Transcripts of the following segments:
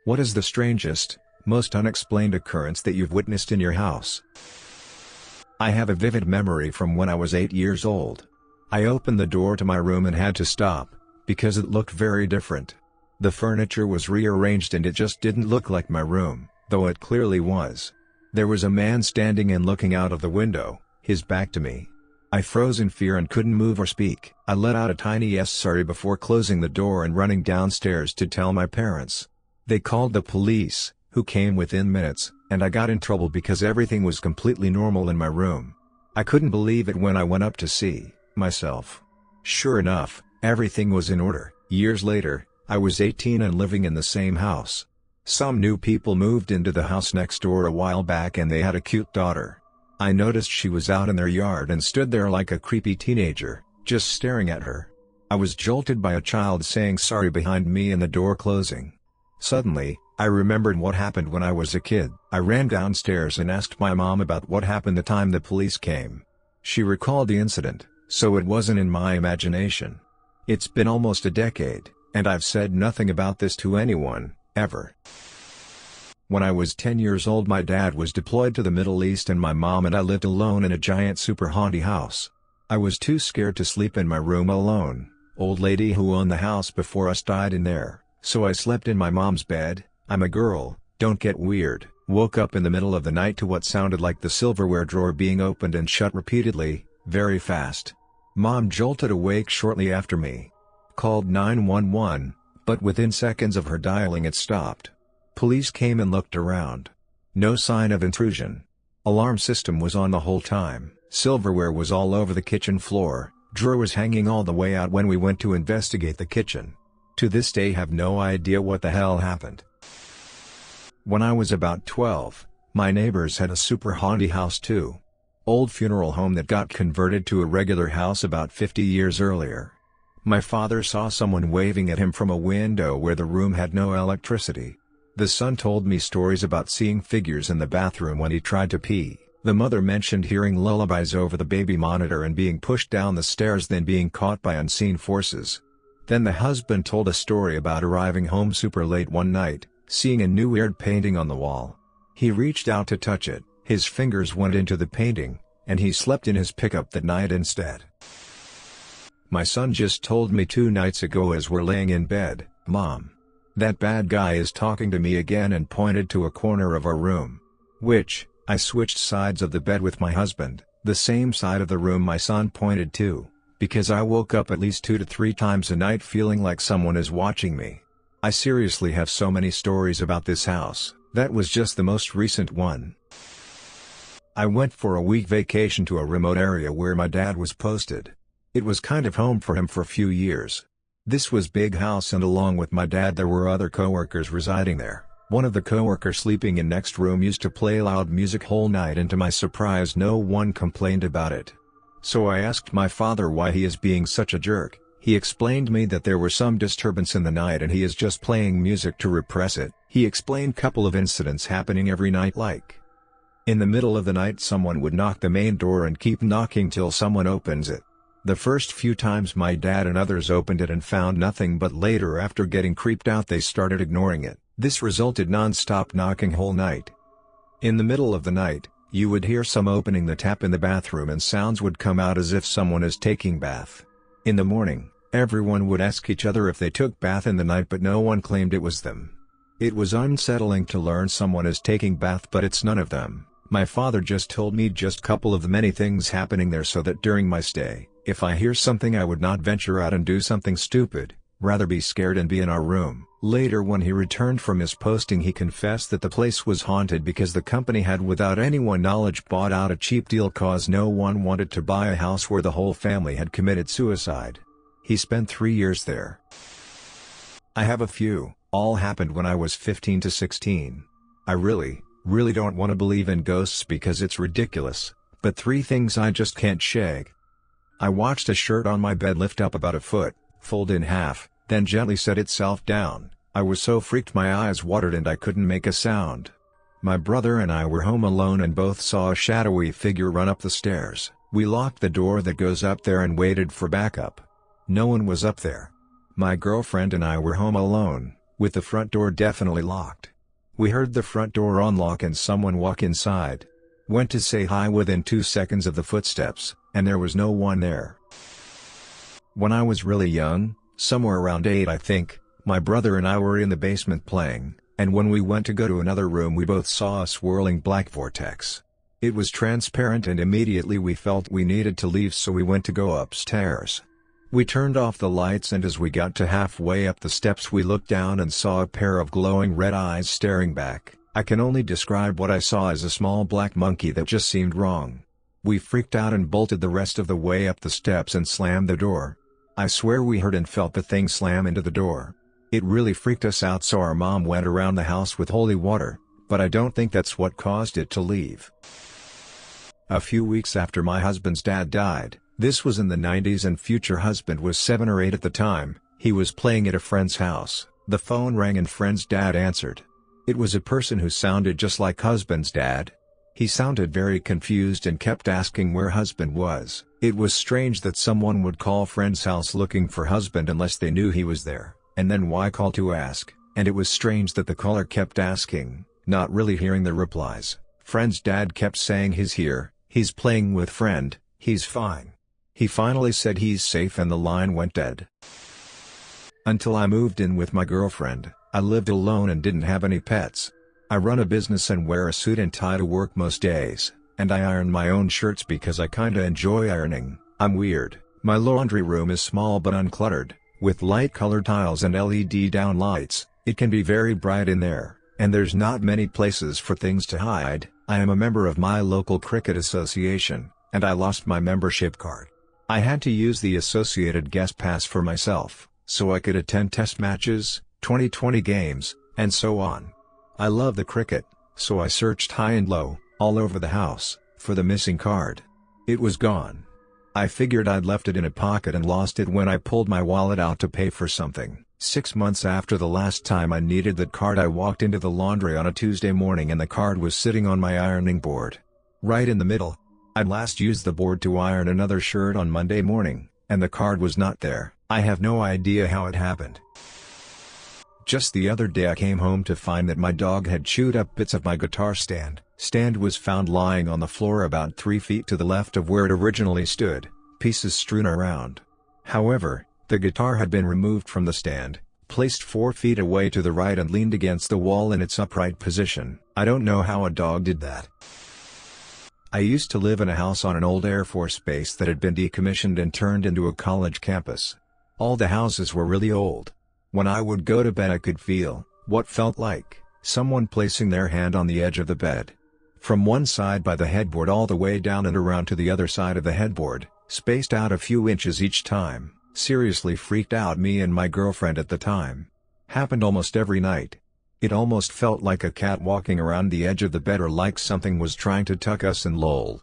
What is the strangest, most unexplained occurrence that you've witnessed in your house? I have a vivid memory from when I was 8 years old. I opened the door to my room and had to stop, because it looked very different. The furniture was rearranged and it just didn't look like my room, though it clearly was. There was a man standing and looking out of the window, his back to me. I froze in fear and couldn't move or speak. I let out a tiny "yes sorry" before closing the door and running downstairs to tell my parents. They called the police, who came within minutes, and I got in trouble because everything was completely normal in my room. I couldn't believe it when I went up to see myself. Sure enough, everything was in order. Years later, I was 18 and living in the same house. Some new people moved into the house next door a while back and they had a cute daughter. I noticed she was out in their yard and stood there like a creepy teenager, just staring at her. I was jolted by a child saying sorry behind me and the door closing. Suddenly, I remembered what happened when I was a kid. I ran downstairs and asked my mom about what happened the time the police came. She recalled the incident, so it wasn't in my imagination. It's been almost a decade, and I've said nothing about this to anyone, ever. When I was 10 years old, my dad was deployed to the Middle East and my mom and I lived alone in a giant super haunted house. I was too scared to sleep in my room alone. Old lady who owned the house before us died in there, so I slept in my mom's bed. I'm a girl, don't get weird. Woke up in the middle of the night to what sounded like the silverware drawer being opened and shut repeatedly, very fast. Mom jolted awake shortly after me. Called 911, but within seconds of her dialing it stopped. Police came and looked around. No sign of intrusion. Alarm system was on the whole time. Silverware was all over the kitchen floor. Drawer was hanging all the way out when we went to investigate the kitchen. To this day have no idea what the hell happened. When I was about 12, my neighbors had a super haunted house too. Old funeral home that got converted to a regular house about 50 years earlier. My father saw someone waving at him from a window where the room had no electricity. The son told me stories about seeing figures in the bathroom when he tried to pee. The mother mentioned hearing lullabies over the baby monitor and being pushed down the stairs, then being caught by unseen forces. Then the husband told a story about arriving home super late one night, seeing a new weird painting on the wall. He reached out to touch it, his fingers went into the painting, and he slept in his pickup that night instead. My son just told me 2 nights ago as we're laying in bed, "Mom, that bad guy is talking to me again," and pointed to a corner of our room. Which, I switched sides of the bed with my husband, the same side of the room my son pointed to, because I woke up at least 2 to 3 times a night feeling like someone is watching me. I seriously have so many stories about this house. That was just the most recent one. I went for a week vacation to a remote area where my dad was posted. It was kind of home for him for a few years. This was big house and along with my dad there were other coworkers residing there. One of the coworkers sleeping in next room used to play loud music whole night, and to my surprise no one complained about it. So I asked my father why he is being such a jerk. He explained me that there were some disturbance in the night and he is just playing music to repress it. He explained couple of incidents happening every night, like in the middle of the night someone would knock the main door and keep knocking till someone opens it. The first few times my dad and others opened it and found nothing, but later after getting creeped out they started ignoring it. This resulted non-stop knocking whole night. In the middle of the night, you would hear some opening the tap in the bathroom and sounds would come out as if someone is taking bath. In the morning, everyone would ask each other if they took bath in the night, but no one claimed it was them. It was unsettling to learn someone is taking bath, but it's none of them. My father just told me just couple of the many things happening there, so that during my stay, if I hear something I would not venture out and do something stupid, rather be scared and be in our room. Later when he returned from his posting he confessed that the place was haunted because the company had without anyone knowledge bought out a cheap deal cause no one wanted to buy a house where the whole family had committed suicide. He spent 3 years there. I have a few, all happened when I was 15 to 16. I really don't want to believe in ghosts because it's ridiculous, but 3 things I just can't shake. I watched a shirt on my bed lift up about a foot, fold in half, then gently set itself down. I was so freaked my eyes watered and I couldn't make a sound. My brother and I were home alone and both saw a shadowy figure run up the stairs. We locked the door that goes up there and waited for backup. No one was up there. My girlfriend and I were home alone. with the front door definitely locked. We heard the front door unlock and someone walk inside. Went to say hi within 2 seconds of the footsteps, and there was no one there. When I was really young, somewhere around 8 I think, my brother and I were in the basement playing, and when we went to go to another room we both saw a swirling black vortex. It was transparent and immediately we felt we needed to leave, so we went to go upstairs. We turned off the lights, and as we got to halfway up the steps we looked down and saw a pair of glowing red eyes staring back. I can only describe what I saw as a small black monkey that just seemed wrong. We freaked out and bolted the rest of the way up the steps and slammed the door. I swear we heard and felt the thing slam into the door. It really freaked us out, so our mom went around the house with holy water, but I don't think that's what caused it to leave. A few weeks after my husband's dad died, this was in the 90s and future husband was 7 or 8 at the time, he was playing at a friend's house. The phone rang and friend's dad answered. It was a person who sounded just like husband's dad. He sounded very confused and kept asking where husband was. It was strange that someone would call friend's house looking for husband unless they knew he was there, and then why call to ask, and it was strange that the caller kept asking, not really hearing the replies. Friend's dad kept saying he's here, he's playing with friend, he's fine. He finally said he's safe and the line went dead. Until I moved in with my girlfriend, I lived alone and didn't have any pets. I run a business and wear a suit and tie to work most days, and I iron my own shirts because I kinda enjoy ironing. I'm weird. My laundry room is small but uncluttered, with light-colored tiles and LED down lights. It can be very bright in there, and there's not many places for things to hide. I am a member of my local cricket association, and I lost my membership card. I had to use the associated guest pass for myself, so I could attend test matches, 2020 games, and so on. I love the cricket, so I searched high and low, all over the house, for the missing card. It was gone. I figured I'd left it in a pocket and lost it when I pulled my wallet out to pay for something. 6 months after the last time I needed that card, I walked into the laundry on a Tuesday morning and the card was sitting on my ironing board. Right in the middle. I'd last used the board to iron another shirt on Monday morning, and the card was not there. I have no idea how it happened. Just the other day I came home to find that my dog had chewed up bits of my guitar stand. Stand was found lying on the floor about 3 feet to the left of where it originally stood, pieces strewn around. However, the guitar had been removed from the stand, placed 4 feet away to the right and leaned against the wall in its upright position. I don't know how a dog did that. I used to live in a house on an old Air Force base that had been decommissioned and turned into a college campus. All the houses were really old. When I would go to bed I could feel, what felt like, someone placing their hand on the edge of the bed. From one side by the headboard all the way down and around to the other side of the headboard, spaced out a few inches each time. Seriously freaked out me and my girlfriend at the time. Happened almost every night. It almost felt like a cat walking around the edge of the bed or like something was trying to tuck us in. Lol.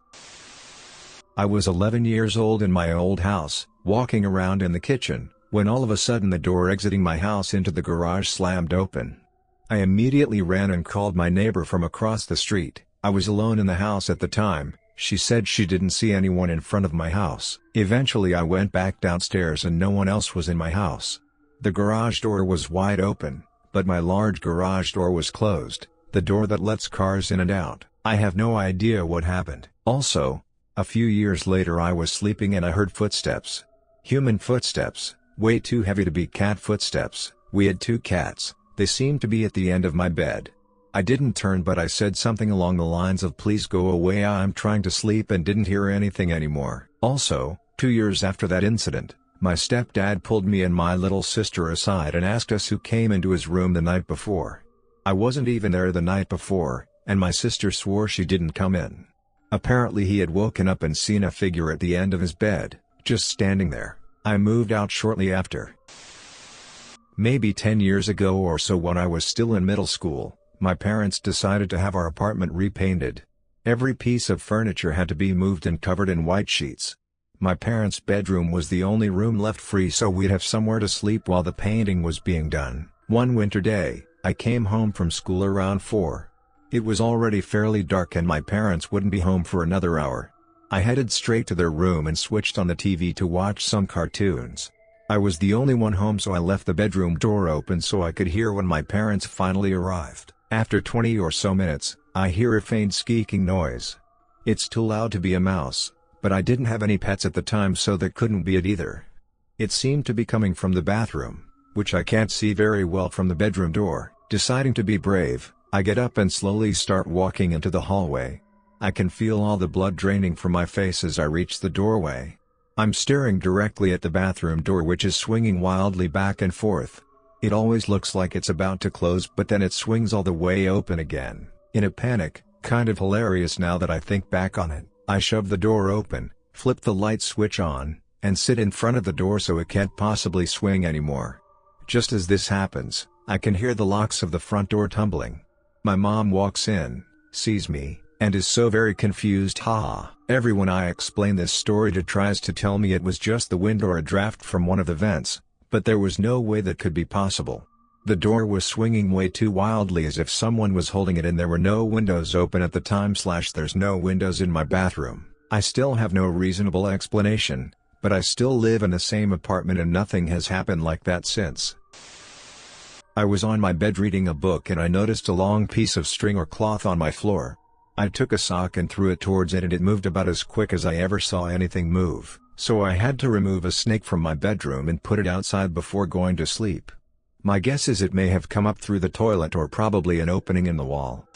I was 11 years old in my old house, walking around in the kitchen, when all of a sudden the door exiting my house into the garage slammed open. I immediately ran and called my neighbor from across the street. I was alone in the house at the time. She said she didn't see anyone in front of my house. Eventually I went back downstairs and no one else was in my house. The garage door was wide open, but my large garage door was closed, the door that lets cars in and out. I have no idea what happened. Also, a few years later I was sleeping and I heard footsteps. Human footsteps. Way too heavy to be cat footsteps. We had 2 cats, they seemed to be at the end of my bed. I didn't turn but I said something along the lines of please go away, I'm trying to sleep, and didn't hear anything anymore. Also, 2 years after that incident, my stepdad pulled me and my little sister aside and asked us who came into his room the night before. I wasn't even there the night before, and my sister swore she didn't come in. Apparently he had woken up and seen a figure at the end of his bed, just standing there. I moved out shortly after. Maybe 10 years ago or so, when I was still in middle school, my parents decided to have our apartment repainted. Every piece of furniture had to be moved and covered in white sheets. My parents' bedroom was the only room left free, so we'd have somewhere to sleep while the painting was being done. One winter day, I came home from school around 4. It was already fairly dark and my parents wouldn't be home for another hour. I headed straight to their room and switched on the TV to watch some cartoons. I was the only one home, so I left the bedroom door open so I could hear when my parents finally arrived. After 20 or so minutes, I hear a faint squeaking noise. It's too loud to be a mouse, but I didn't have any pets at the time, so that couldn't be it either. It seemed to be coming from the bathroom, which I can't see very well from the bedroom door. Deciding to be brave, I get up and slowly start walking into the hallway. I can feel all the blood draining from my face as I reach the doorway. I'm staring directly at the bathroom door, which is swinging wildly back and forth. It always looks like it's about to close, but then it swings all the way open again. In a panic, kind of hilarious now that I think back on it, I shove the door open, flip the light switch on, and sit in front of the door so it can't possibly swing anymore. Just as this happens, I can hear the locks of the front door tumbling. My mom walks in, sees me, and is so very confused. Haha. Everyone I explain this story to tries to tell me it was just the wind or a draft from one of the vents, but there was no way that could be possible. The door was swinging way too wildly, as if someone was holding it, and there were no windows open at the time / there's no windows in my bathroom. I still have no reasonable explanation, but I still live in the same apartment and nothing has happened like that since. I was on my bed reading a book and I noticed a long piece of string or cloth on my floor. I took a sock and threw it towards it, and it moved about as quick as I ever saw anything move, so I had to remove a snake from my bedroom and put it outside before going to sleep. My guess is it may have come up through the toilet or probably an opening in the wall.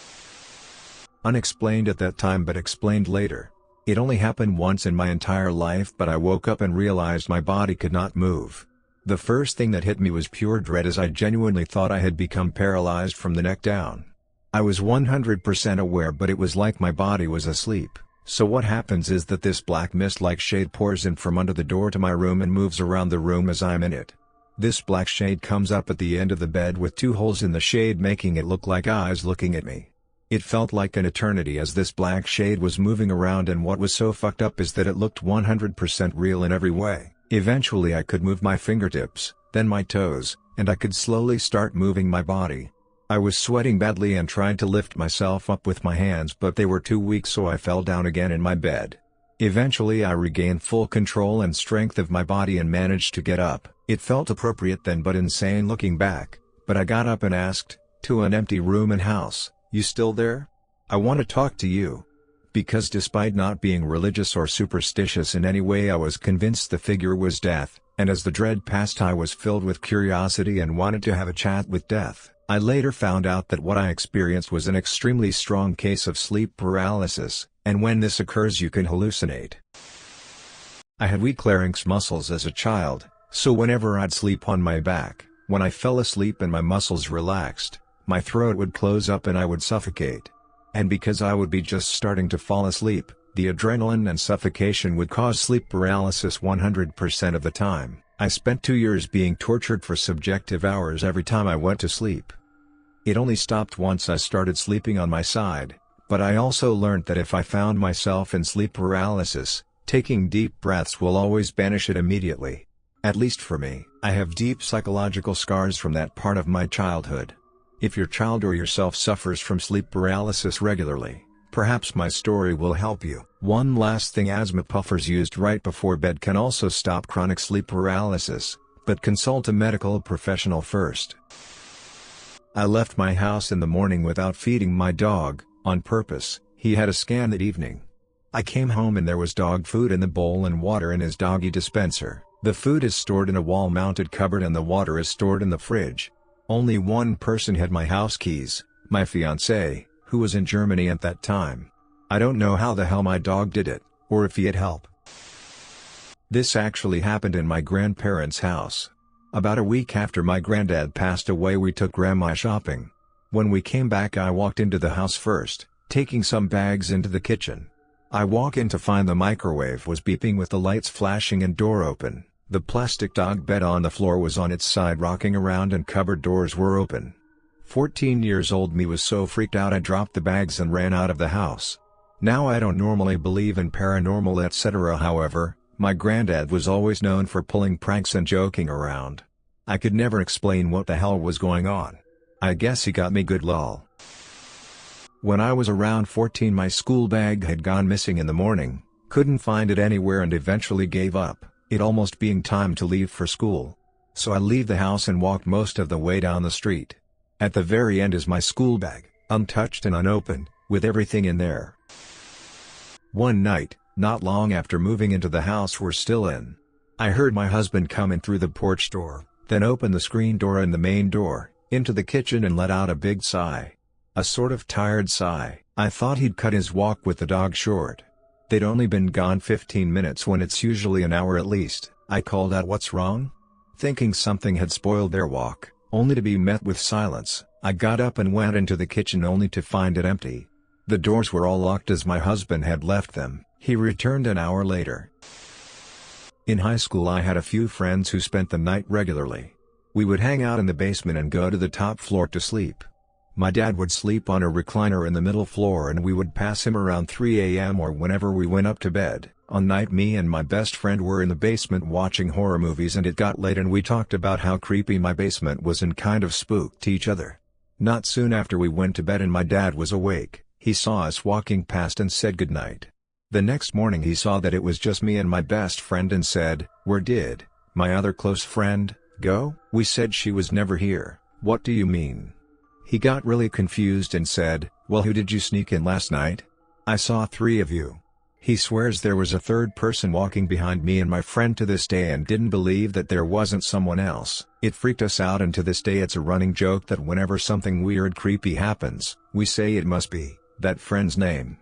Unexplained at that time, but explained later. It only happened once in my entire life, but I woke up and realized my body could not move. The first thing that hit me was pure dread, as I genuinely thought I had become paralyzed from the neck down. I was 100% aware, but it was like my body was asleep. So what happens is that this black mist-like shade pours in from under the door to my room and moves around the room as I'm in it. This black shade comes up at the end of the bed with 2 holes in the shade, making it look like eyes looking at me. It felt like an eternity as this black shade was moving around, and what was so fucked up is that it looked 100% real in every way. Eventually I could move my fingertips, then my toes, and I could slowly start moving my body. I was sweating badly and tried to lift myself up with my hands, but they were too weak, so I fell down again in my bed. Eventually I regained full control and strength of my body and managed to get up. It felt appropriate then, but insane looking back, but I got up and asked, to an empty room and house, "You still there? I want to talk to you." Because despite not being religious or superstitious in any way, I was convinced the figure was death, and as the dread passed I was filled with curiosity and wanted to have a chat with death. I later found out that what I experienced was an extremely strong case of sleep paralysis, and when this occurs you can hallucinate. I had weak larynx muscles as a child, so whenever I'd sleep on my back, when I fell asleep and my muscles relaxed, my throat would close up and I would suffocate. And because I would be just starting to fall asleep, the adrenaline and suffocation would cause sleep paralysis 100% of the time. I spent 2 years being tortured for subjective hours every time I went to sleep. It only stopped once I started sleeping on my side, but I also learned that if I found myself in sleep paralysis, taking deep breaths will always banish it immediately. At least for me. I have deep psychological scars from that part of my childhood. If your child or yourself suffers from sleep paralysis regularly, perhaps my story will help you. One last thing: asthma puffers used right before bed can also stop chronic sleep paralysis, but consult a medical professional first. I left my house in the morning without feeding my dog, on purpose. He had a scan that evening. I came home and there was dog food in the bowl and water in his doggy dispenser. The food is stored in a wall-mounted cupboard and the water is stored in the fridge. Only one person had my house keys, my fiancé, who was in Germany at that time. I don't know how the hell my dog did it, or if he had help. This actually happened in my grandparents' house. About a week after my granddad passed away, we took grandma shopping. When we came back I walked into the house first, taking some bags into the kitchen. I walk in to find the microwave was beeping with the lights flashing and door open. The plastic dog bed on the floor was on its side rocking around and cupboard doors were open. 14 years old me was so freaked out I dropped the bags and ran out of the house. Now I don't normally believe in paranormal etc. However, my granddad was always known for pulling pranks and joking around. I could never explain what the hell was going on. I guess he got me good lol. When I was around 14 my school bag had gone missing in the morning, couldn't find it anywhere and eventually gave up. it almost being time to leave for school. So I leave the house and walk most of the way down the street. At the very end is my school bag, untouched and unopened, with everything in there. One night, not long after moving into the house we're still in, I heard my husband come in through the porch door, then open the screen door and the main door, into the kitchen and let out a big sigh. A sort of tired sigh. I thought he'd cut his walk with the dog short. They'd only been gone 15 minutes when it's usually an hour at least. I called out, "What's wrong?" Thinking something had spoiled their walk, only to be met with silence. I got up and went into the kitchen only to find it empty. The doors were all locked as my husband had left them. He returned an hour later. In high school I had a few friends who spent the night regularly. We would hang out in the basement and go to the top floor to sleep. My dad would sleep on a recliner in the middle floor and we would pass him around 3 a.m. or whenever we went up to bed. On night me and my best friend were in the basement watching horror movies and it got late and we talked about how creepy my basement was and kind of spooked each other. Not soon after we went to bed and my dad was awake, he saw us walking past and said goodnight. The next morning he saw that it was just me and my best friend and said, "Where did my other close friend go?" We said she was never here. "What do you mean?" He got really confused and said, "Well, who did you sneak in last night? I saw 3 of you." He swears there was a third person walking behind me and my friend to this day and didn't believe that there wasn't someone else. It freaked us out and to this day it's a running joke that whenever something weird creepy happens, we say it must be that friend's name.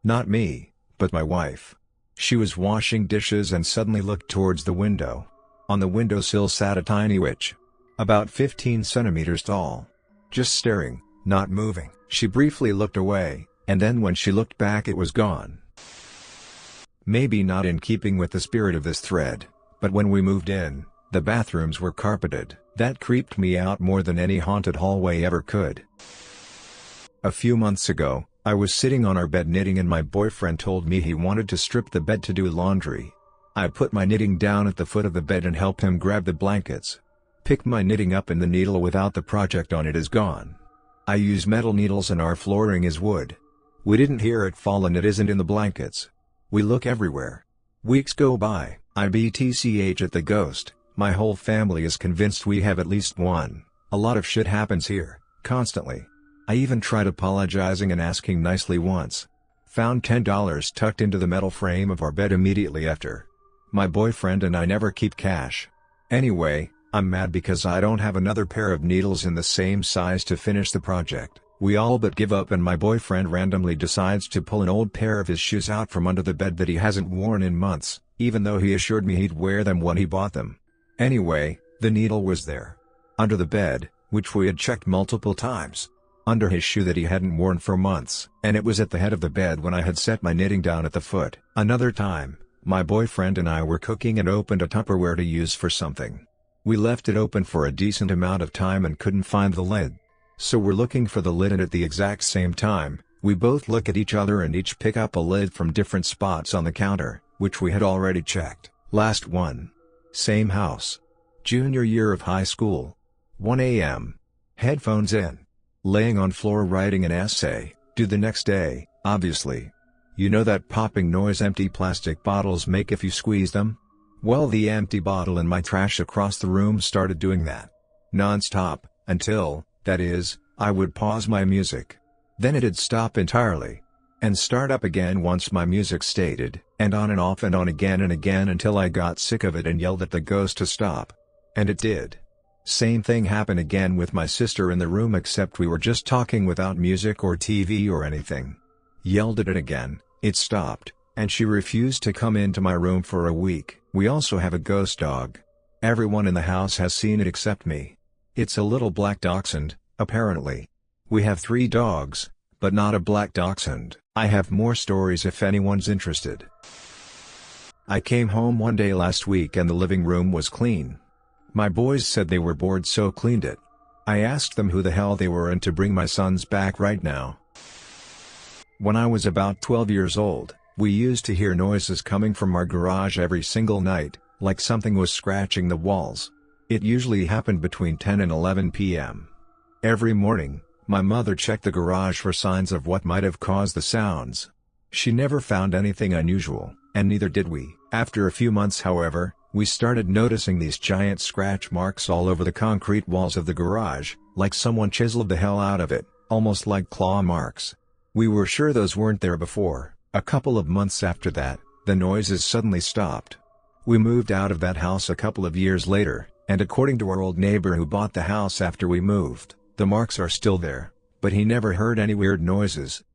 Not me, but my wife. She was washing dishes and suddenly looked towards the window. On the windowsill sat a tiny witch. About 15 centimeters tall. Just staring, not moving. She briefly looked away, and then when she looked back it was gone. Maybe not in keeping with the spirit of this thread, but when we moved in, the bathrooms were carpeted. That creeped me out more than any haunted hallway ever could. A few months ago, I was sitting on our bed knitting and my boyfriend told me he wanted to strip the bed to do laundry. I put my knitting down at the foot of the bed and helped him grab the blankets. Pick my knitting up and the needle without the project on it is gone. I use metal needles and our flooring is wood. We didn't hear it fall and it isn't in the blankets. We look everywhere. Weeks go by, I BTCH at the ghost. My whole family is convinced we have at least one. A lot of shit happens here, constantly. I even tried apologizing and asking nicely once. Found $10 tucked into the metal frame of our bed immediately after. My boyfriend and I never keep cash. Anyway, I'm mad because I don't have another pair of needles in the same size to finish the project. We all but give up and my boyfriend randomly decides to pull an old pair of his shoes out from under the bed that he hasn't worn in months, even though he assured me he'd wear them when he bought them. Anyway, the needle was there. Under the bed, which we had checked multiple times. Under his shoe that he hadn't worn for months. And it was at the head of the bed when I had set my knitting down at the foot. Another time, my boyfriend and I were cooking and opened a Tupperware to use for something. We left it open for a decent amount of time and couldn't find the lid. So we're looking for the lid and at the exact same time, we both look at each other and each pick up a lid from different spots on the counter, which we had already checked. Last one. Same house. Junior year of high school. 1 a.m. Headphones in. Laying on floor writing an essay, due the next day, obviously. You know that popping noise empty plastic bottles make if you squeeze them? Well, the empty bottle in my trash across the room started doing that. Non-stop, until, that is, I would pause my music. Then it'd stop entirely. And start up again once my music stated, and on and off and on again and again until I got sick of it and yelled at the ghost to stop. And it did. Same thing happened again with my sister in the room except we were just talking without music or TV or anything. Yelled at it again, it stopped, and she refused to come into my room for a week. We also have a ghost dog. Everyone in the house has seen it except me. It's a little black dachshund, apparently. We have 3 dogs, but not a black dachshund. I have more stories if anyone's interested. I came home one day last week and the living room was clean. My boys said they were bored so cleaned it. I asked them who the hell they were and to bring my sons back right now. When I was about 12 years old, we used to hear noises coming from our garage every single night, like something was scratching the walls. It usually happened between 10 and 11 p.m. Every morning, my mother checked the garage for signs of what might have caused the sounds. She never found anything unusual, and neither did we. After a few months, however, we started noticing these giant scratch marks all over the concrete walls of the garage, like someone chiseled the hell out of it, almost like claw marks. We were sure those weren't there before. A couple of months after that, the noises suddenly stopped. We moved out of that house a couple of years later, and according to our old neighbor who bought the house after we moved, the marks are still there, but he never heard any weird noises.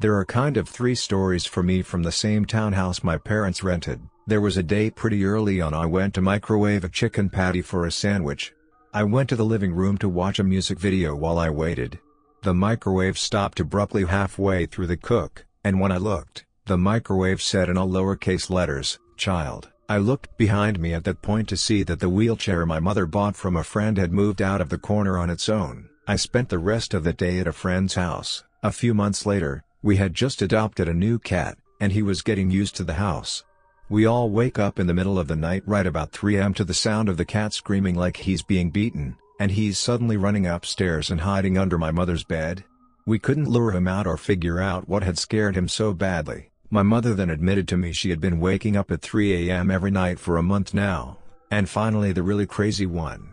There are kind of 3 stories for me from the same townhouse my parents rented. There was a day pretty early on I went to microwave a chicken patty for a sandwich. I went to the living room to watch a music video while I waited. The microwave stopped abruptly halfway through the cook, and when I looked, the microwave said in all lowercase letters, "Child." I looked behind me at that point to see that the wheelchair my mother bought from a friend had moved out of the corner on its own. I spent the rest of the day at a friend's house. A few months later, we had just adopted a new cat, and he was getting used to the house. We all wake up in the middle of the night right about 3 a.m. to the sound of the cat screaming like he's being beaten, and he's suddenly running upstairs and hiding under my mother's bed. We couldn't lure him out or figure out what had scared him so badly. My mother then admitted to me she had been waking up at 3 a.m. every night for a month now. And finally the really crazy one.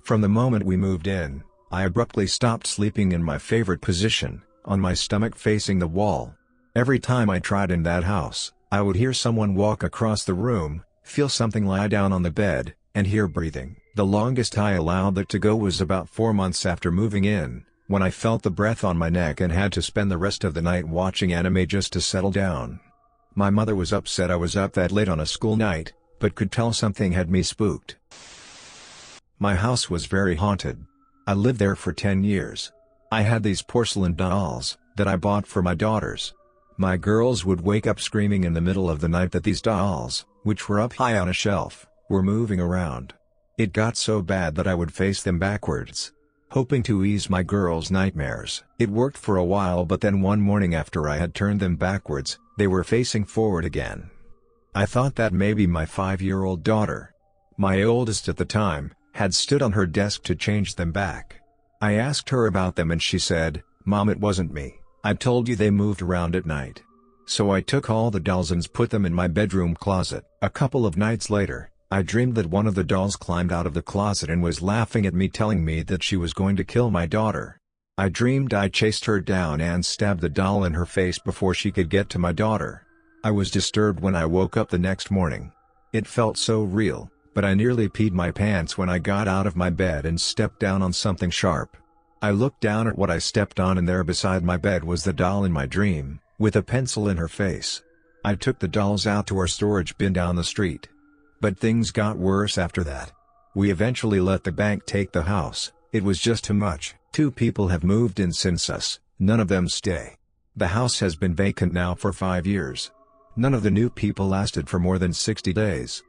From the moment we moved in, I abruptly stopped sleeping in my favorite position, on my stomach facing the wall. Every time I tried in that house, I would hear someone walk across the room, feel something lie down on the bed, and hear breathing. The longest I allowed that to go was about 4 months after moving in, when I felt the breath on my neck and had to spend the rest of the night watching anime just to settle down. My mother was upset I was up that late on a school night, but could tell something had me spooked. My house was very haunted. I lived there for 10 years. I had these porcelain dolls, that I bought for my daughters. My girls would wake up screaming in the middle of the night that these dolls, which were up high on a shelf, were moving around. It got so bad that I would face them backwards, hoping to ease my girls' nightmares. It worked for a while, but then one morning after I had turned them backwards, they were facing forward again. I thought that maybe my 5-year-old daughter, my oldest at the time, had stood on her desk to change them back. I asked her about them and she said, "Mom, it wasn't me. I told you they moved around at night." So I took all the dolls and put them in my bedroom closet. A couple of nights later, I dreamed that one of the dolls climbed out of the closet and was laughing at me, telling me that she was going to kill my daughter. I dreamed I chased her down and stabbed the doll in her face before she could get to my daughter. I was disturbed when I woke up the next morning. It felt so real, but I nearly peed my pants when I got out of my bed and stepped down on something sharp. I looked down at what I stepped on, and there beside my bed was the doll in my dream, with a pencil in her face. I took the dolls out to our storage bin down the street. But things got worse after that. We eventually let the bank take the house. It was just too much. 2 people have moved in since us, none of them stay. The house has been vacant now for 5 years. None of the new people lasted for more than 60 days.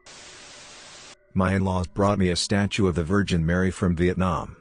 My in-laws brought me a statue of the Virgin Mary from Vietnam.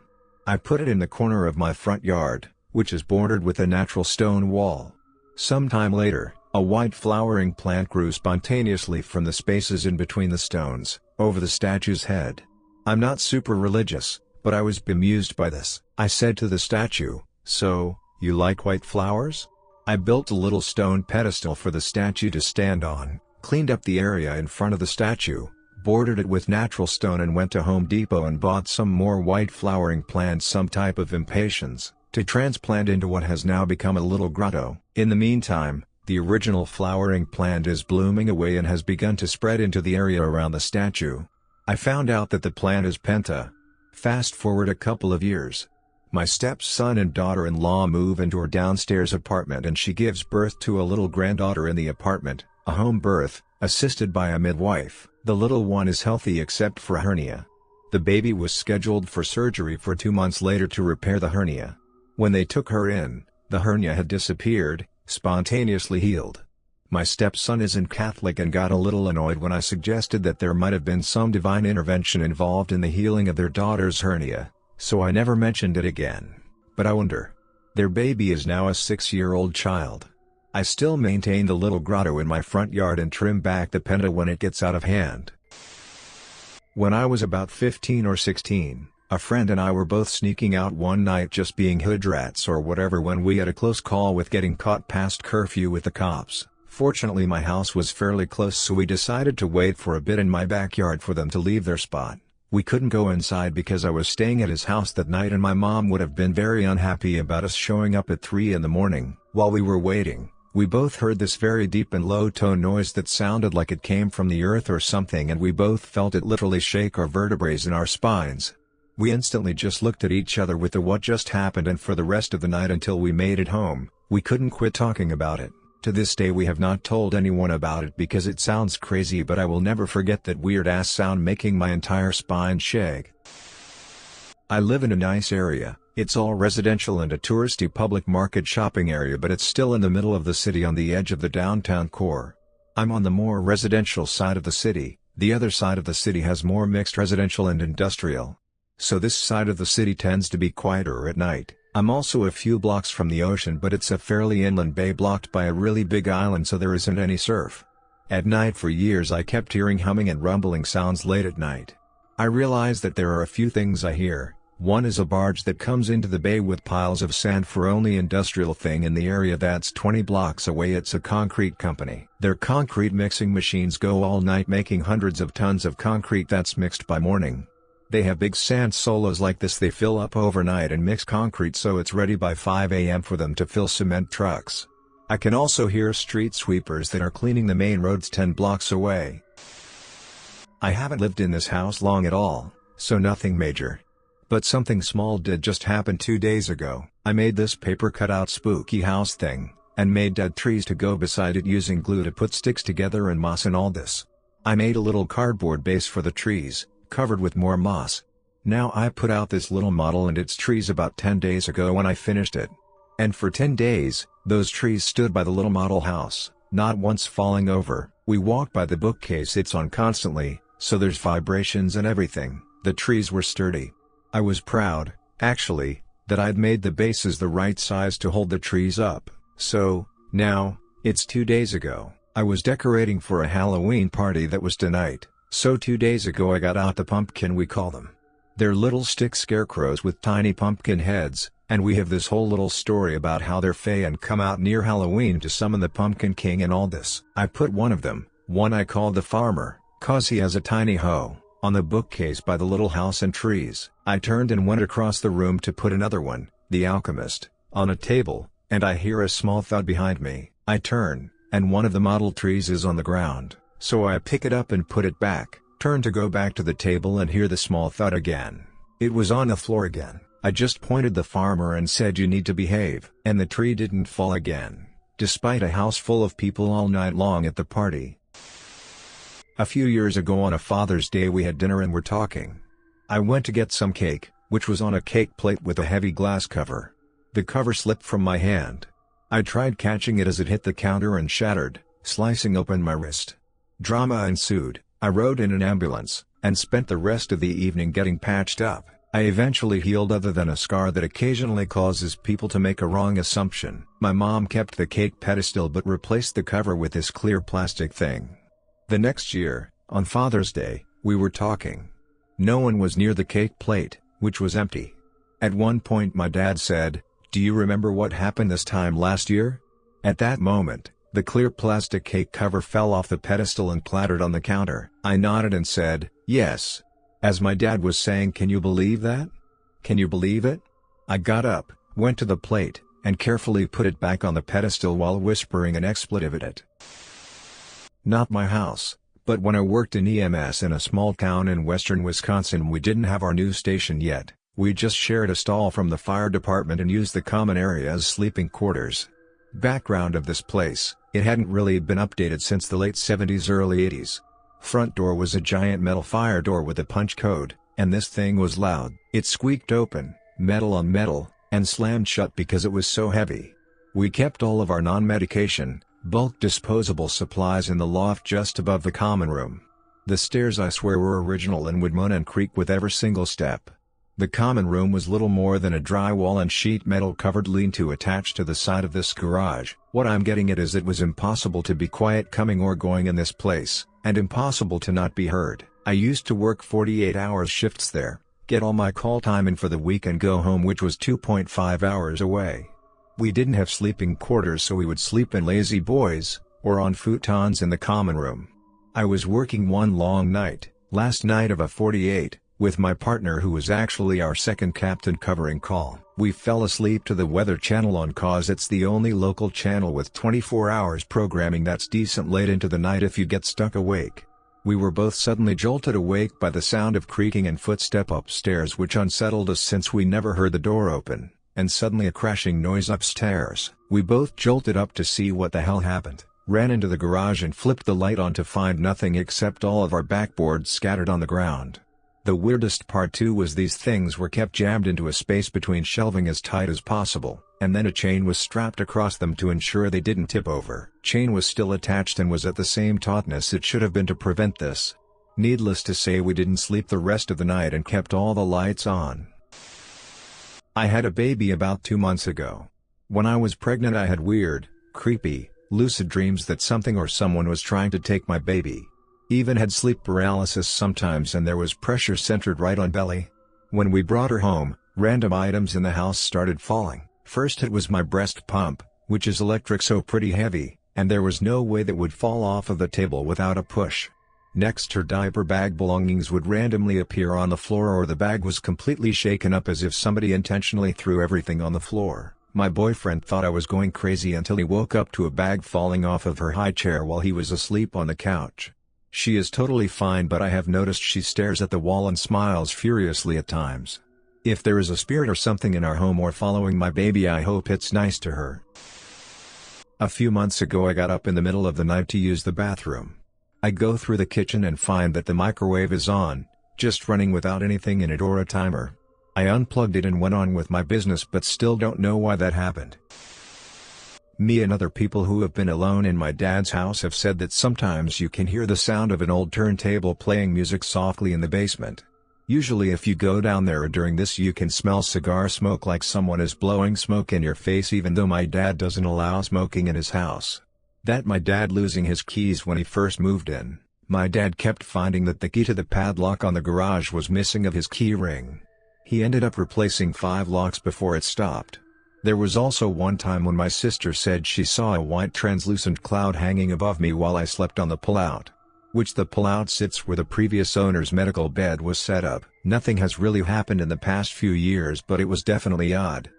I put it in the corner of my front yard, which is bordered with a natural stone wall. Sometime later, a white flowering plant grew spontaneously from the spaces in between the stones, over the statue's head. I'm not super religious, but I was bemused by this. I said to the statue, "So, you like white flowers?" I built a little stone pedestal for the statue to stand on, cleaned up the area in front of the statue, bordered it with natural stone, and went to Home Depot and bought some more white flowering plants, some type of impatiens, to transplant into what has now become a little grotto. In the meantime, the original flowering plant is blooming away and has begun to spread into the area around the statue. I found out that the plant is penta. Fast forward a couple of years. My stepson and daughter-in-law move into her downstairs apartment, and she gives birth to a little granddaughter in the apartment, a home birth, assisted by a midwife. The little one is healthy except for a hernia. The baby was scheduled for surgery for 2 months later to repair the hernia. When they took her in, the hernia had disappeared, spontaneously healed. My stepson isn't Catholic and got a little annoyed when I suggested that there might have been some divine intervention involved in the healing of their daughter's hernia, so I never mentioned it again. But I wonder. Their baby is now a 6-year-old child. I still maintain the little grotto in my front yard and trim back the penta when it gets out of hand. When I was about 15 or 16, a friend and I were both sneaking out one night, just being hood rats or whatever, when we had a close call with getting caught past curfew with the cops. Fortunately my house was fairly close, so we decided to wait for a bit in my backyard for them to leave their spot. We couldn't go inside because I was staying at his house that night, and my mom would have been very unhappy about us showing up at 3 in the morning. While we were waiting, we both heard this very deep and low-tone noise that sounded like it came from the earth or something, and we both felt it literally shake our vertebrae in our spines. We instantly just looked at each other with the what just happened, and for the rest of the night until we made it home, we couldn't quit talking about it. To this day we have not told anyone about it because it sounds crazy, but I will never forget that weird ass sound making my entire spine shake. I live in a nice area. It's all residential and a touristy public market shopping area, but it's still in the middle of the city on the edge of the downtown core. I'm on the more residential side of the city. The other side of the city has more mixed residential and industrial. So this side of the city tends to be quieter at night. I'm also a few blocks from the ocean, but it's a fairly inland bay blocked by a really big island, so there isn't any surf. At night for years I kept hearing humming and rumbling sounds late at night. I realize that there are a few things I hear. One is a barge that comes into the bay with piles of sand for only industrial thing in the area that's 20 blocks away. It's a concrete company. Their concrete mixing machines go all night making hundreds of tons of concrete that's mixed by morning. They have big sand solos like this. They fill up overnight and mix concrete so it's ready by 5 a.m. for them to fill cement trucks. I can also hear street sweepers that are cleaning the main roads 10 blocks away. I haven't lived in this house long at all, so nothing major. But something small did just happen 2 days ago. I made this paper cutout spooky house thing, and made dead trees to go beside it using glue to put sticks together and moss and all this. I made a little cardboard base for the trees, covered with more moss. Now I put out this little model and its trees about 10 days ago when I finished it. And for 10 days, those trees stood by the little model house, not once falling over. We walked by the bookcase it's on constantly, so there's vibrations and everything. The trees were sturdy. I was proud, actually, that I'd made the bases the right size to hold the trees up. So, now, it's 2 days ago. I was decorating for a Halloween party that was tonight. So 2 days ago I got out the pumpkin, we call them. They're little stick scarecrows with tiny pumpkin heads, and we have this whole little story about how they're fey and come out near Halloween to summon the Pumpkin King and all this. I put one of them, one I called the farmer, cause he has a tiny hoe, on the bookcase by the little house and trees. I turned and went across the room to put another one, the alchemist, on a table, and I hear a small thud behind me. I turn, and one of the model trees is on the ground. So I pick it up and put it back, turn to go back to the table and hear the small thud again. It was on the floor again. I just pointed the farmer and said you need to behave. And the tree didn't fall again, despite a house full of people all night long at the party. A few years ago on a Father's Day we had dinner and were talking. I went to get some cake, which was on a cake plate with a heavy glass cover. The cover slipped from my hand. I tried catching it as it hit the counter and shattered, slicing open my wrist. Drama ensued. I rode in an ambulance, and spent the rest of the evening getting patched up. I eventually healed, other than a scar that occasionally causes people to make a wrong assumption. My mom kept the cake pedestal but replaced the cover with this clear plastic thing. The next year, on Father's Day, we were talking. No one was near the cake plate, which was empty. At one point my dad said, "Do you remember what happened this time last year?" At that moment, the clear plastic cake cover fell off the pedestal and clattered on the counter. I nodded and said, "Yes." As my dad was saying, "Can you believe that? Can you believe it?" I got up, went to the plate, and carefully put it back on the pedestal while whispering an expletive at it. Not my house, but when I worked in EMS in a small town in western Wisconsin, we didn't have our new station yet. We just shared a stall from the fire department and used the common area as sleeping quarters. Background of this place: it hadn't really been updated since the late 70s early 80s. Front door was a giant metal fire door with a punch code, and this thing was loud. It squeaked open, metal on metal, and slammed shut because it was so heavy. We kept all of our non-medication, bulk disposable supplies in the loft just above the common room. The stairs, I swear, were original and would moan and creak with every single step. The common room was little more than a drywall and sheet metal covered lean-to attached to the side of this garage. What I'm getting at is it was impossible to be quiet coming or going in this place, and impossible to not be heard. I used to work 48-hour shifts there, get all my call time in for the week and go home, which was 2.5 hours away. We didn't have sleeping quarters, so we would sleep in lazy boys, or on futons in the common room. I was working one long night, last night of a 48, with my partner who was actually our second captain covering call. We fell asleep to the Weather Channel on cause it's the only local channel with 24 hours programming that's decent late into the night if you get stuck awake. We were both suddenly jolted awake by the sound of creaking and footstep upstairs which unsettled us since we never heard the door open, and suddenly a crashing noise upstairs. We both jolted up to see what the hell happened, ran into the garage and flipped the light on to find nothing except all of our backboards scattered on the ground. The weirdest part too was these things were kept jammed into a space between shelving as tight as possible, and then a chain was strapped across them to ensure they didn't tip over. Chain was still attached and was at the same tautness it should have been to prevent this. Needless to say we didn't sleep the rest of the night and kept all the lights on. I had a baby about 2 months ago. When I was pregnant I had weird, creepy, lucid dreams that something or someone was trying to take my baby. Even had sleep paralysis sometimes and there was pressure centered right on belly. When we brought her home, random items in the house started falling. First it was my breast pump, which is electric so pretty heavy, and there was no way that would fall off of the table without a push. Next her diaper bag belongings would randomly appear on the floor or the bag was completely shaken up as if somebody intentionally threw everything on the floor. My boyfriend thought I was going crazy until he woke up to a bag falling off of her high chair while he was asleep on the couch. She is totally fine but I have noticed she stares at the wall and smiles furiously at times. If there is a spirit or something in our home or following my baby I hope it's nice to her. A few months ago I got up in the middle of the night to use the bathroom. I go through the kitchen and find that the microwave is on, just running without anything in it or a timer. I unplugged it and went on with my business but still don't know why that happened. Me and other people who have been alone in my dad's house have said that sometimes you can hear the sound of an old turntable playing music softly in the basement. Usually if you go down there during this you can smell cigar smoke like someone is blowing smoke in your face even though my dad doesn't allow smoking in his house. That my dad losing his keys when he first moved in, my dad kept finding that the key to the padlock on the garage was missing of his key ring. He ended up replacing 5 locks before it stopped. There was also one time when my sister said she saw a white translucent cloud hanging above me while I slept on the pullout. Which the pullout sits where the previous owner's medical bed was set up. Nothing has really happened in the past few years but it was definitely odd.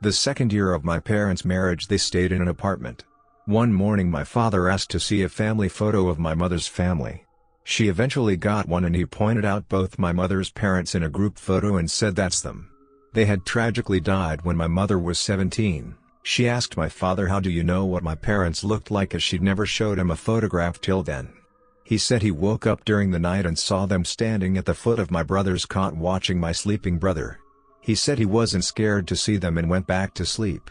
The second year of my parents' marriage they stayed in an apartment. One morning my father asked to see a family photo of my mother's family. She eventually got one and he pointed out both my mother's parents in a group photo and said that's them. They had tragically died when my mother was 17. She asked my father how do you know what my parents looked like as she'd never showed him a photograph till then. He said he woke up during the night and saw them standing at the foot of my brother's cot watching my sleeping brother. He said he wasn't scared to see them and went back to sleep.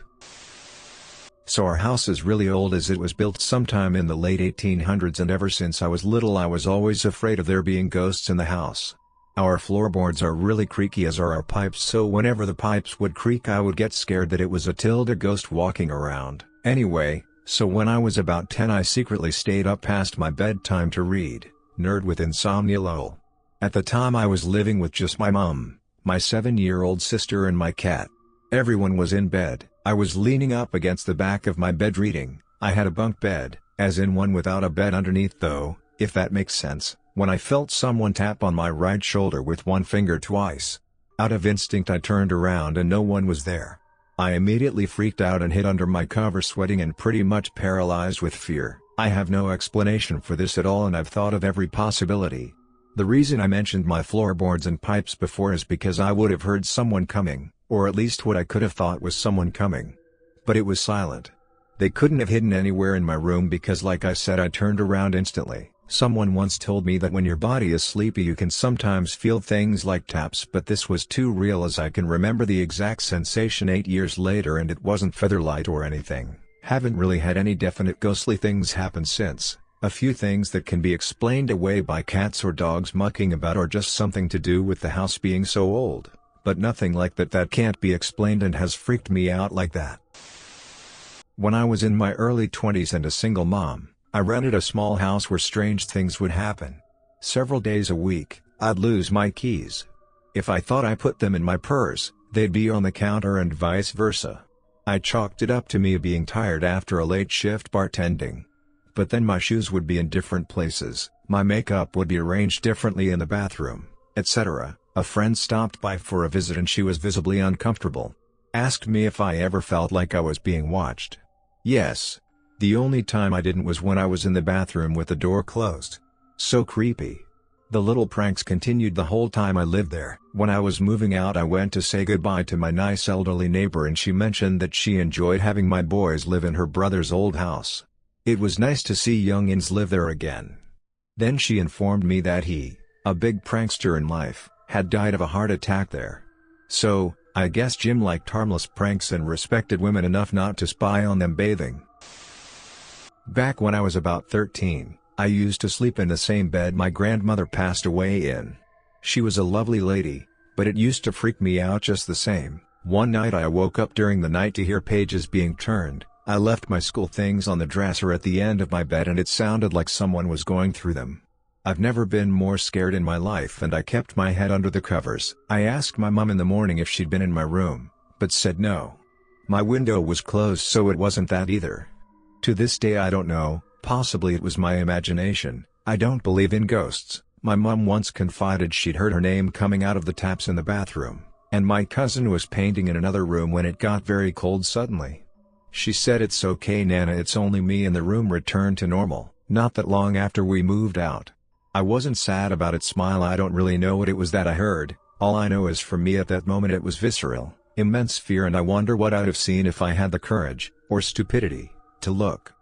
So our house is really old as it was built sometime in the late 1800s and ever since I was little I was always afraid of there being ghosts in the house. Our floorboards are really creaky as are our pipes so whenever the pipes would creak I would get scared that it was a ghost walking around. Anyway, so when I was about 10 I secretly stayed up past my bedtime to read, nerd with insomnia lol. At the time I was living with just my mom, my 7-year-old sister and my cat. Everyone was in bed. I was leaning up against the back of my bed reading. I had a bunk bed, as in one without a bed underneath though, if that makes sense, when I felt someone tap on my right shoulder with one finger twice. Out of instinct I turned around and no one was there. I immediately freaked out and hid under my cover sweating and pretty much paralyzed with fear. I have no explanation for this at all and I've thought of every possibility. The reason I mentioned my floorboards and pipes before is because I would have heard someone coming, or at least what I could have thought was someone coming. But it was silent. They couldn't have hidden anywhere in my room because like I said I turned around instantly. Someone once told me that when your body is sleepy you can sometimes feel things like taps but this was too real as I can remember the exact sensation 8 years later and it wasn't featherlight or anything. Haven't really had any definite ghostly things happen since. A few things that can be explained away by cats or dogs mucking about or just something to do with the house being so old. But nothing like that can't be explained and has freaked me out like that. When I was in my early 20s and a single mom, I rented a small house where strange things would happen. Several days a week, I'd lose my keys. If I thought I put them in my purse, they'd be on the counter and vice versa. I chalked it up to me being tired after a late shift bartending. But then my shoes would be in different places, my makeup would be arranged differently in the bathroom, etc. A friend stopped by for a visit and she was visibly uncomfortable. Asked me if I ever felt like I was being watched. Yes. The only time I didn't was when I was in the bathroom with the door closed. So creepy. The little pranks continued the whole time I lived there. When I was moving out, I went to say goodbye to my nice elderly neighbor and she mentioned that she enjoyed having my boys live in her brother's old house. It was nice to see youngins live there again. Then she informed me that he, a big prankster in life, had died of a heart attack there. So, I guess Jim liked harmless pranks and respected women enough not to spy on them bathing. Back when I was about 13, I used to sleep in the same bed my grandmother passed away in. She was a lovely lady, but it used to freak me out just the same. One night I woke up during the night to hear pages being turned. I left my school things on the dresser at the end of my bed and it sounded like someone was going through them. I've never been more scared in my life and I kept my head under the covers. I asked my mom in the morning if she'd been in my room, but said no. My window was closed so it wasn't that either. To this day I don't know, possibly it was my imagination. I don't believe in ghosts. My mom once confided she'd heard her name coming out of the taps in the bathroom, and my cousin was painting in another room when it got very cold suddenly. She said, "It's okay Nana, it's only me," and the room returned to normal. Not that long after we moved out. I wasn't sad about it. Smile. I don't really know what it was that I heard. All I know is for me at that moment it was visceral, immense fear, and I wonder what I'd have seen if I had the courage, or stupidity, to look.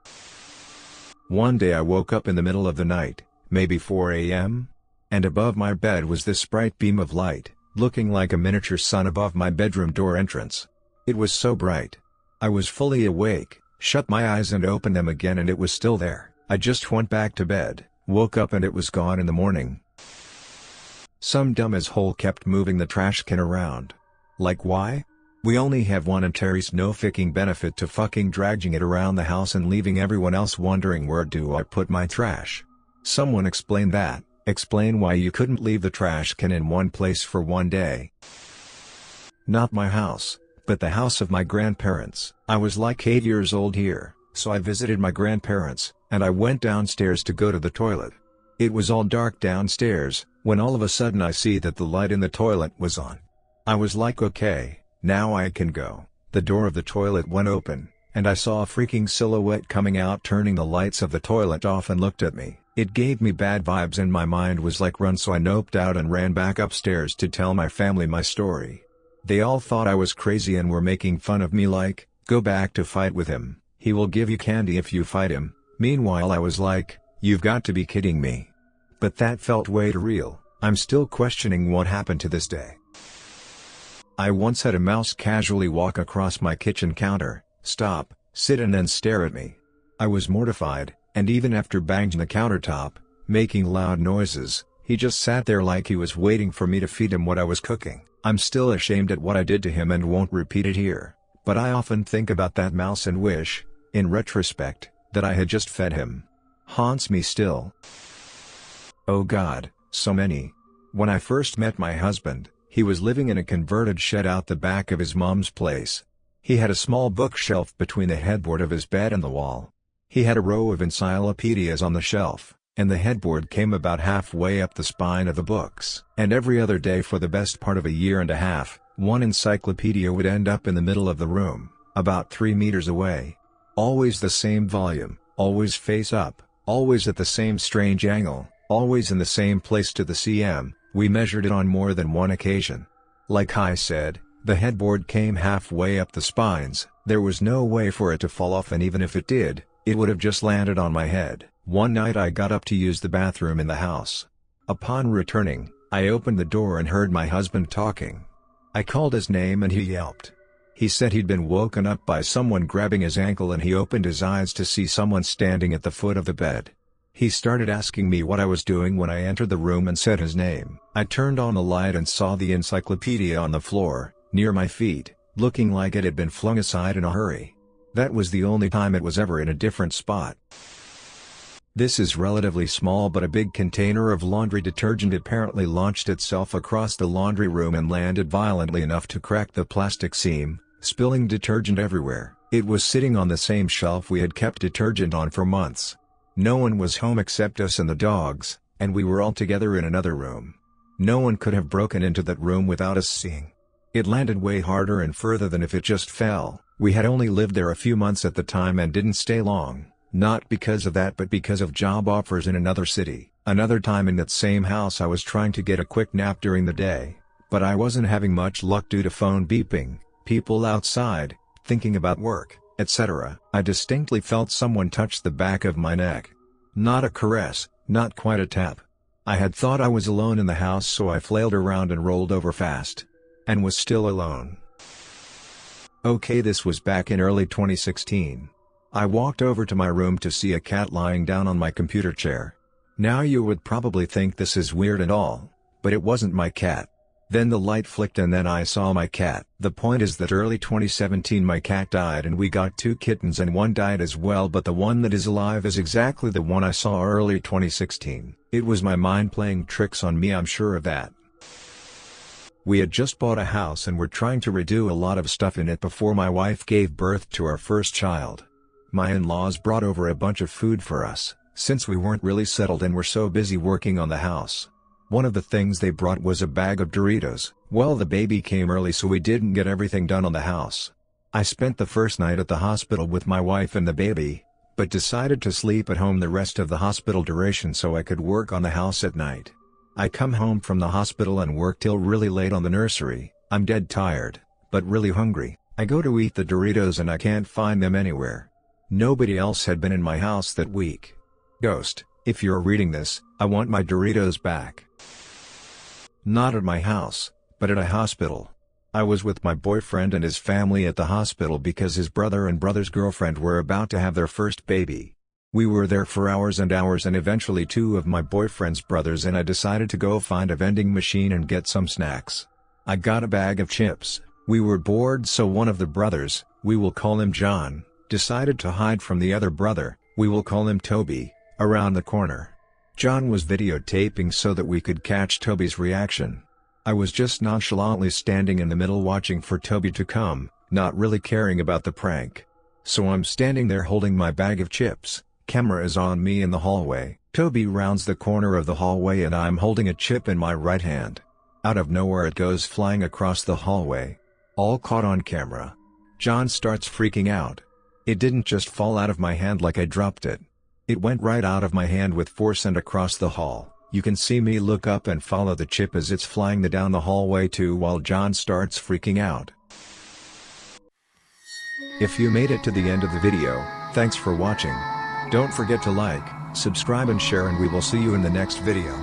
One day I woke up in the middle of the night, maybe 4 a.m., and above my bed was this bright beam of light, looking like a miniature sun above my bedroom door entrance. It was so bright. I was fully awake, shut my eyes and opened them again and it was still there. I just went back to bed, woke up and it was gone in the morning. Some dumb asshole kept moving the trash can around. Like why? We only have one and Terry's no fucking benefit to fucking dragging it around the house and leaving everyone else wondering where do I put my trash. Someone explain that, explain why you couldn't leave the trash can in one place for one day. Not my house, but the house of my grandparents. I was like 8 years old here, so I visited my grandparents, and I went downstairs to go to the toilet. It was all dark downstairs, when all of a sudden I see that the light in the toilet was on. I was like, okay, now I can go. The door of the toilet went open, and I saw a freaking silhouette coming out turning the lights of the toilet off and looked at me. It gave me bad vibes and my mind was like run, so I noped out and ran back upstairs to tell my family my story. They all thought I was crazy and were making fun of me like, go back to fight with him, he will give you candy if you fight him. Meanwhile I was like, you've got to be kidding me. But that felt way too real. I'm still questioning what happened to this day. I once had a mouse casually walk across my kitchen counter, stop, sit and then stare at me. I was mortified, and even after banging the countertop, making loud noises, he just sat there like he was waiting for me to feed him what I was cooking. I'm still ashamed at what I did to him and won't repeat it here, but I often think about that mouse and wish, in retrospect, that I had just fed him. Haunts me still. Oh God, so many. When I first met my husband, he was living in a converted shed out the back of his mom's place. He had a small bookshelf between the headboard of his bed and the wall. He had a row of encyclopedias on the shelf, and the headboard came about halfway up the spine of the books. And every other day for the best part of a year and a half, one encyclopedia would end up in the middle of the room, about 3 meters away. Always the same volume, always face up, always at the same strange angle, always in the same place to the cm. We measured it on more than one occasion. Like I said, the headboard came halfway up the spines, there was no way for it to fall off, and even if it did, it would have just landed on my head. One night I got up to use the bathroom in the house. Upon returning, I opened the door and heard my husband talking. I called his name and he yelped. He said he'd been woken up by someone grabbing his ankle and he opened his eyes to see someone standing at the foot of the bed. He started asking me what I was doing when I entered the room and said his name. I turned on the light and saw the encyclopedia on the floor, near my feet, looking like it had been flung aside in a hurry. That was the only time it was ever in a different spot. This is relatively small, but a big container of laundry detergent apparently launched itself across the laundry room and landed violently enough to crack the plastic seam, spilling detergent everywhere. It was sitting on the same shelf we had kept detergent on for months. No one was home except us and the dogs, and we were all together in another room. No one could have broken into that room without us seeing. It landed way harder and further than if it just fell. We had only lived there a few months at the time and didn't stay long, not because of that but because of job offers in another city. Another time in that same house I was trying to get a quick nap during the day, but I wasn't having much luck due to phone beeping, people outside, thinking about work, etc. I distinctly felt someone touch the back of my neck. Not a caress, not quite a tap. I had thought I was alone in the house, so I flailed around and rolled over fast. And was still alone. Okay, this was back in early 2016. I walked over to my room to see a cat lying down on my computer chair. Now you would probably think this is weird and all, but it wasn't my cat. Then the light flicked and then I saw my cat. The point is that early 2017 my cat died and we got 2 kittens and one died as well, but the one that is alive is exactly the one I saw early 2016. It was my mind playing tricks on me, I'm sure of that. We had just bought a house and were trying to redo a lot of stuff in it before my wife gave birth to our first child. My in-laws brought over a bunch of food for us, since we weren't really settled and were so busy working on the house. One of the things they brought was a bag of Doritos. Well, the baby came early so we didn't get everything done on the house. I spent the first night at the hospital with my wife and the baby, but decided to sleep at home the rest of the hospital duration so I could work on the house at night. I come home from the hospital and work till really late on the nursery. I'm dead tired, but really hungry. I go to eat the Doritos and I can't find them anywhere. Nobody else had been in my house that week. Ghost, if you're reading this, I want my Doritos back. Not at my house, but at a hospital. I was with my boyfriend and his family at the hospital because his brother and brother's girlfriend were about to have their first baby. We were there for hours and hours and eventually 2 of my boyfriend's brothers and I decided to go find a vending machine and get some snacks. I got a bag of chips. We were bored, so one of the brothers, we will call him John, decided to hide from the other brother, we will call him Toby, around the corner. John was videotaping so that we could catch Toby's reaction. I was just nonchalantly standing in the middle watching for Toby to come, not really caring about the prank. So I'm standing there holding my bag of chips, camera is on me in the hallway. Toby rounds the corner of the hallway and I'm holding a chip in my right hand. Out of nowhere it goes flying across the hallway. All caught on camera. John starts freaking out. It didn't just fall out of my hand like I dropped it. It went right out of my hand with force and across the hall. You can see me look up and follow the chip as it's flying down the hallway too while John starts freaking out. If you made it to the end of the video, thanks for watching. Don't forget to like, subscribe and share, and we will see you in the next video.